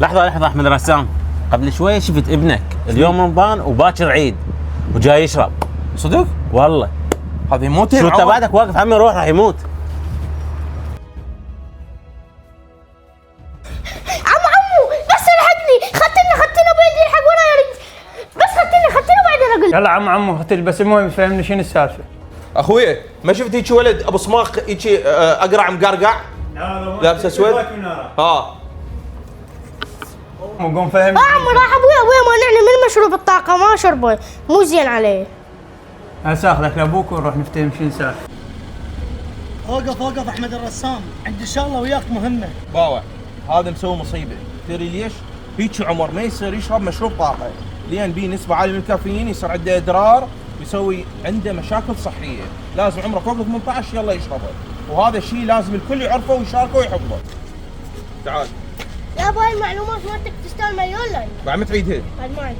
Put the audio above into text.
لحظة لحظة أحمد رسام، قبل شوية شفت ابنك اليوم رمضان وباكر عيد وجاي يشرب. صدق؟ والله هذا يموت. شو انت بعدك واقف عمي روح راح يموت. عمو بس الحقني، ختنا بيدي الحق وانا اريد، بس ختنا بعدين اقول. يلا عمو ختش، بس المهم فهمني شنو السالفه. اخويا ما شفت هيك ولد ابو صماخ هيك اقرع مقرقع لابس اسود؟ قوم فهمني. عمو راح ابويا مانعني من مشروب الطاقه، ما شربه مو زين عليه. هسه اخذك لابوك ونروح نفتهم شنو السالفه. وقف احمد الرسام، عندي شغله وياك مهمه. باوع هذا مسوي مصيبه، تدري ليش؟ هيك عمر ما يصير يشرب مشروب طاقه، لان بيه نسبه عاليه من الكافيين، يصير عنده اضرار، يسوي عنده مشاكل صحيه، لازم عمره فوق 18 يلا يشربه، وهذا الشيء لازم الكل يعرفه ويشاركه ويحبه. تعال يا ابو هاي المعلومات مالتك تستاهل مليون لايك. بعد ما تعيدها. بعد ما